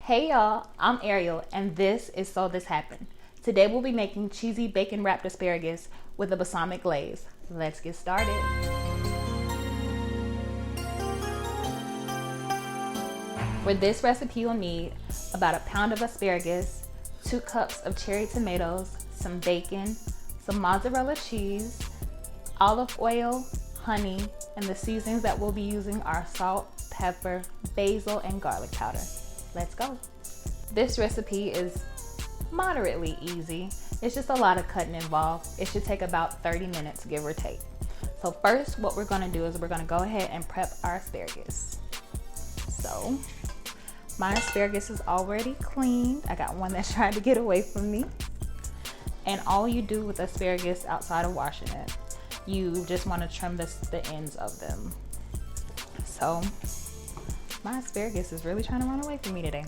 Hey y'all, I'm Ariel and this is So This Happened. Today we'll be making cheesy bacon wrapped asparagus with a balsamic glaze. Let's get started. For this recipe you'll need about a pound of asparagus, 2 cups of cherry tomatoes, some bacon, some mozzarella cheese, olive oil, honey, and the seasonings that we'll be using are salt, pepper, basil, and garlic powder. Let's go. This recipe is moderately easy. It's just a lot of cutting involved. It should take about 30 minutes, give or take. So first, what we're gonna do is we're gonna go ahead and prep our asparagus. So, my asparagus is already cleaned. I got one that tried to get away from me. And all you do with asparagus outside of washing it, you just wanna trim the ends of them. So, my asparagus is really trying to run away from me today.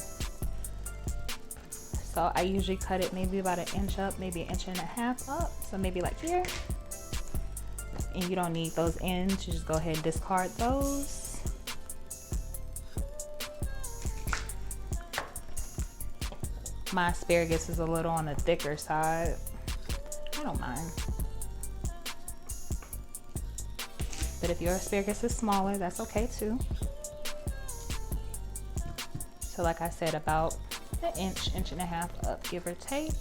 So I usually cut it maybe about 1 inch up, maybe 1.5 inches up. So maybe like here. And you don't need those ends, you just go ahead and discard those. My asparagus is a little on the thicker side. I don't mind. But if your asparagus is smaller, that's okay too. So like I said, about 1 inch, 1.5 inches up, give or take.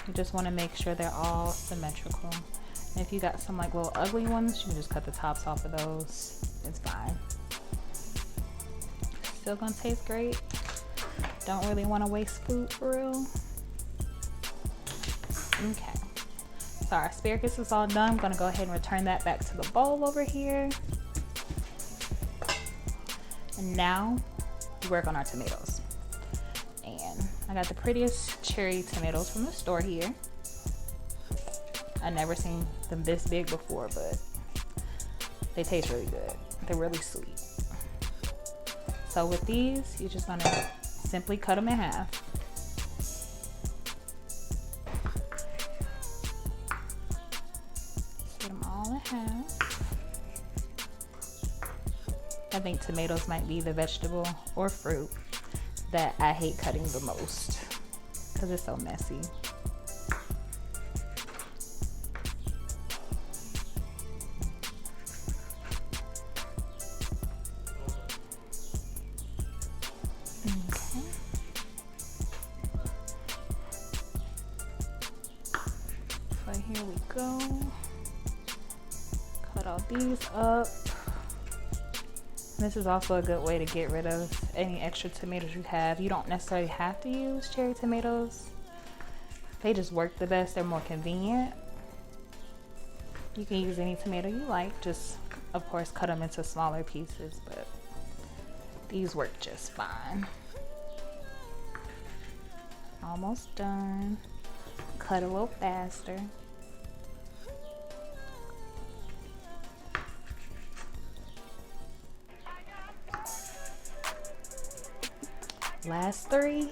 You just want to make sure they're all symmetrical. And if you got some like little ugly ones, you can just cut the tops off of those. It's fine. Still gonna taste great. Don't really want to waste food for real. Okay. So our asparagus is all done. I'm gonna go ahead and return that back to the bowl over here. And now we work on our tomatoes. And I got the prettiest cherry tomatoes from the store here. I've never seen them this big before, but they taste really good. They're really sweet. So with these, you're just gonna simply cut them in half. Cut them all in half. I think tomatoes might be the vegetable or fruit that I hate cutting the most because it's so messy. Okay. So here we go. Cut all these up. This is also a good way to get rid of any extra tomatoes you have. You don't necessarily have to use cherry tomatoes. They just work the best. They're more convenient. You can use any tomato you like. Just, of course, cut them into smaller pieces, but these work just fine. Almost done. Cut a little faster. Last 3.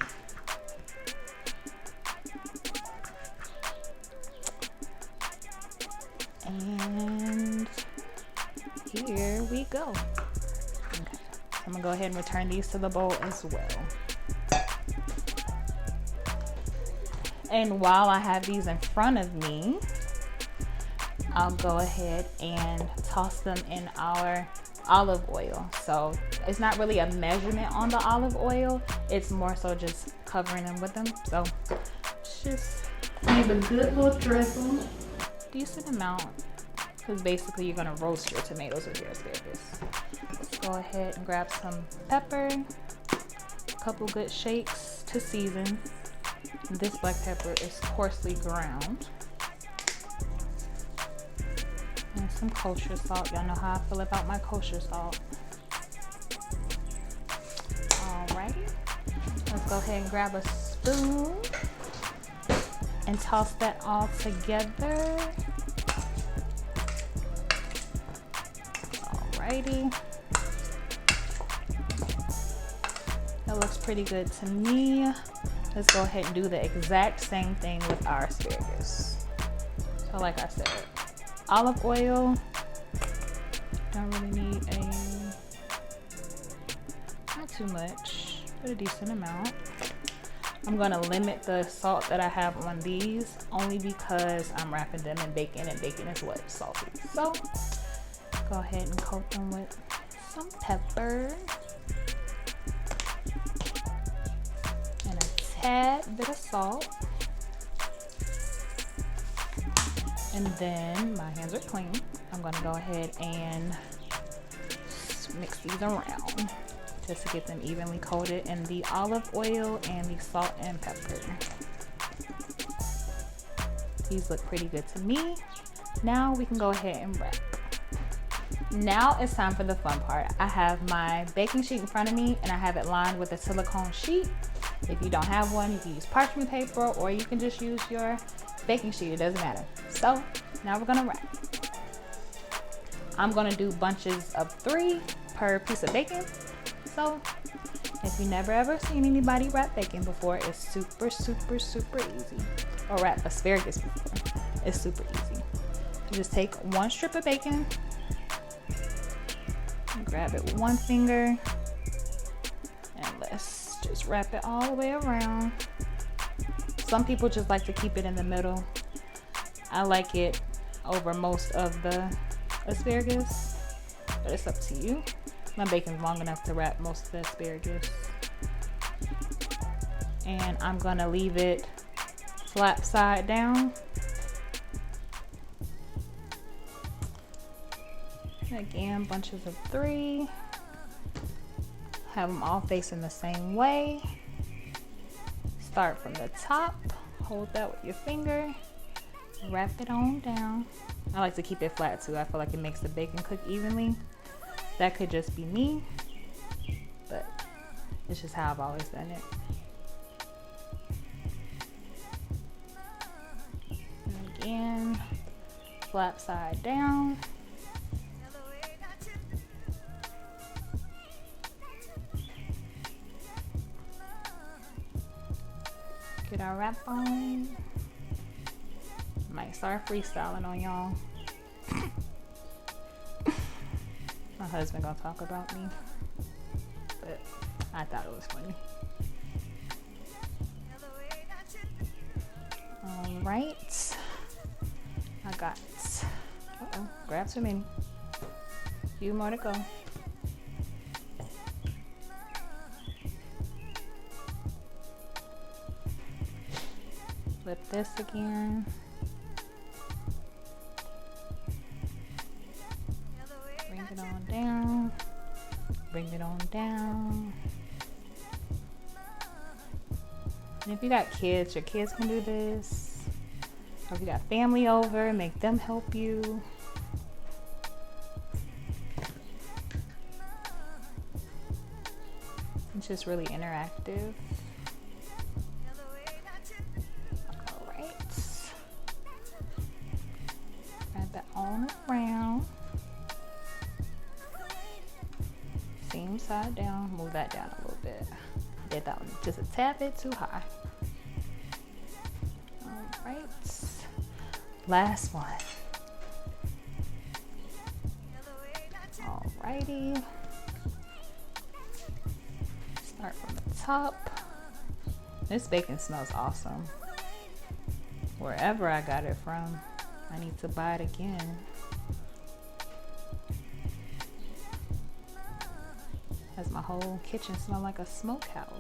And here we go. Okay. I'm gonna go ahead and return these to the bowl as well. And while I have these in front of me, I'll go ahead and toss them in our olive oil. So it's not really a measurement on the olive oil, it's more so just covering them with them. So just leave a good little drizzle, decent amount, because basically you're gonna roast your tomatoes with your asparagus. Let's go ahead and grab some pepper, a couple good shakes to season. This black pepper is coarsely ground. And some kosher salt. Y'all know how I feel about my kosher salt. Alrighty. Let's go ahead and grab a spoon and toss that all together. Alrighty. That looks pretty good to me. Let's go ahead and do the exact same thing with our asparagus. So like I said, olive oil. Don't really need a too much, but a decent amount. I'm gonna limit the salt that I have on these only because I'm wrapping them in bacon, and bacon is what? Salty. So go ahead and coat them with some pepper and a tad bit of salt. And then my hands are clean. I'm gonna go ahead and mix these around just to get them evenly coated in the olive oil and the salt and pepper. These look pretty good to me. Now we can go ahead and wrap. Now it's time for the fun part. I have my baking sheet in front of me and I have it lined with a silicone sheet. If you don't have one, you can use parchment paper or you can just use your baking sheet, it doesn't matter. So now we're gonna wrap. I'm gonna do bunches of 3 per piece of bacon. So if you never ever seen anybody wrap bacon before, it's super easy. Or wrap asparagus before, it's super easy. You just take 1 strip of bacon, grab it with 1 finger, and let's just wrap it all the way around. Some people just like to keep it in the middle. I like it over most of the asparagus, but it's up to you. My bacon's long enough to wrap most of the asparagus. And I'm gonna leave it flat side down. Again, bunches of 3. Have them all facing the same way. Start from the top, hold that with your finger, wrap it on down. I like to keep it flat too. I feel like it makes the bacon cook evenly. That could just be me, but it's just how I've always done it. And again, flat side down. Get our wrap on. Might start freestyling on y'all. My husband gonna talk about me, but I thought it was funny. All right, I got, grab too many. Few more to go. Flip this again. Bring it on down. Bring it on down. And if you got kids, your kids can do this. Or if you got family over, make them help you. It's just really interactive. On around, seam side down, move that down a little bit. Did that one just a tad bit too high. All right, last one. All righty, start from the top. This bacon smells awesome. Wherever I got it from, I need to buy it again. As my whole kitchen smell like a smokehouse.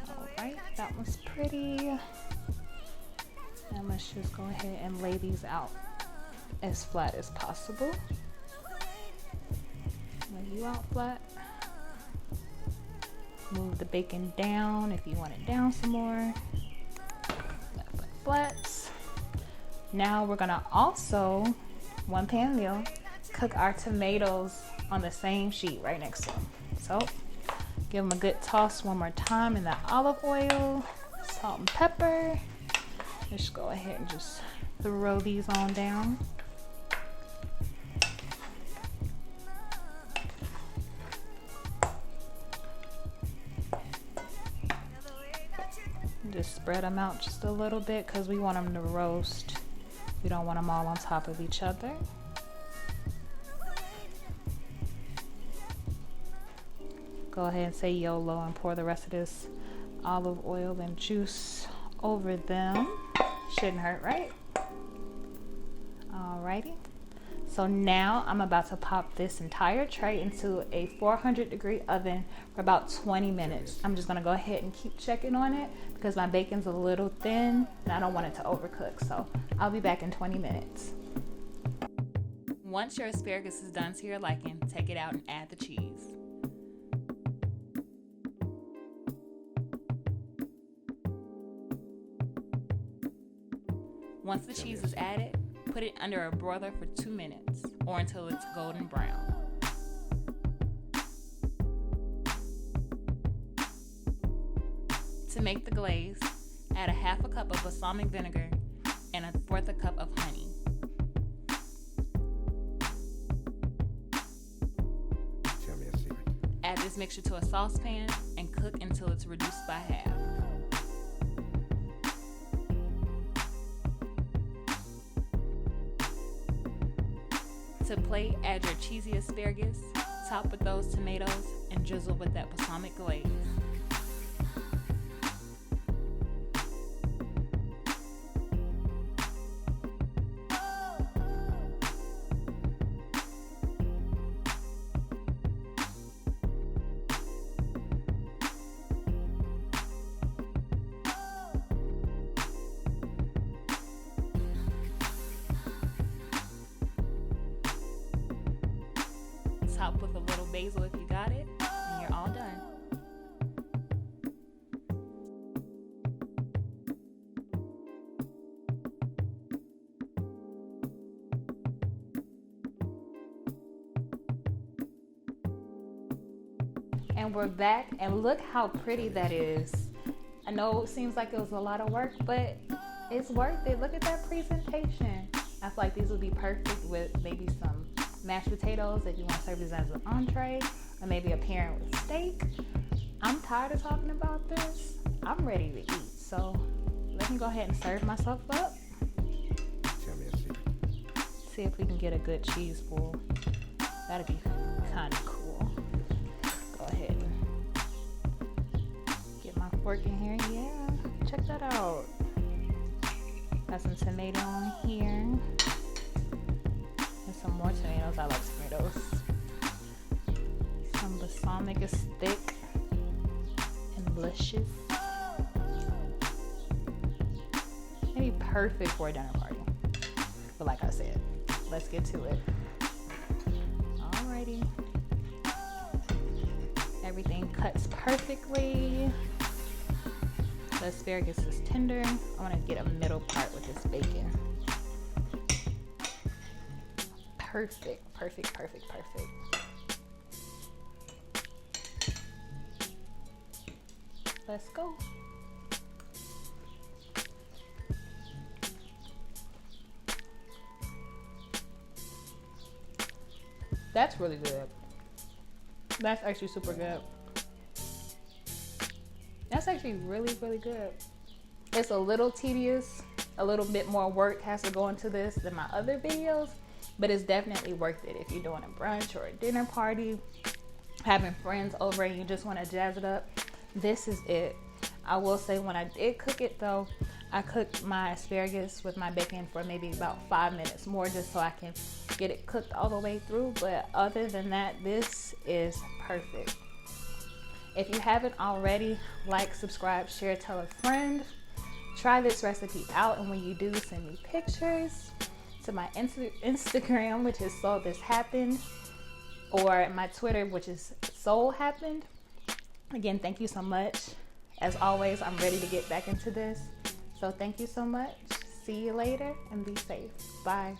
All right, that was pretty. And let's just go ahead and lay these out as flat as possible. Lay you out flat. Move the bacon down if you want it down some more. Flat. Now we're gonna also, 1 pan meal, cook our tomatoes on the same sheet right next to them. So give them a good toss one more time in that olive oil, salt and pepper. Let's go ahead and just throw these on down. Just spread them out just a little bit because we want them to roast. We don't want them all on top of each other. go ahead and say YOLO and pour the rest of this olive oil and juice over them. Shouldn't hurt, right? Alrighty. So now I'm about to pop this entire tray into a 400-degree oven for about 20 minutes. I'm just gonna go ahead and keep checking on it because my bacon's a little thin and I don't want it to overcook. So I'll be back in 20 minutes. Once your asparagus is done to your liking, take it out and add the cheese. Once the cheese is added, put it under a broiler for 2 minutes or until it's golden brown. To make the glaze, add a half a cup of balsamic vinegar and a fourth a cup of honey. Tell me a secret. Add this mixture to a saucepan and cook until it's reduced by half. To plate, add your cheesy asparagus, top with those tomatoes, and drizzle with that balsamic glaze. Top with a little basil if you got it, and you're all done. And we're back, and look how pretty that is. I know it seems like it was a lot of work, but it's worth it. Look at that presentation. I feel like these would be perfect with maybe some mashed potatoes if you want to serve this as an entree, or maybe a pairing with steak. I'm tired of talking about this. I'm ready to eat, so let me go ahead and serve myself up. Tell me a secret. See if we can get a good cheese bowl. That'd be kind of cool. Go ahead and get my fork in here. Yeah, check that out. Got some tomato on here. Some more tomatoes. I like tomatoes. Some balsamic is thick and luscious. Maybe perfect for a dinner party. But like I said, let's get to it. Alrighty. Everything cuts perfectly. The asparagus is tender. I want to get a middle part with this bacon. Perfect, perfect, perfect, perfect. Let's go. That's really good. That's actually super good. That's actually really, really good. It's a little tedious. A little bit more work has to go into this than my other videos. But it's definitely worth it if you're doing a brunch or a dinner party, having friends over and you just want to jazz it up. This is it. I will say when I did cook it though, I cooked my asparagus with my bacon for maybe about 5 minutes more just so I can get it cooked all the way through. But other than that, this is perfect. If you haven't already, like, subscribe, share, tell a friend. Try this recipe out, and when you do, send me pictures to my Instagram, which is SoulThis happened, or my Twitter, which is Soul happened. Again, thank you so much. As always, I'm ready to get back into this. So thank you so much. See you later and be safe. Bye.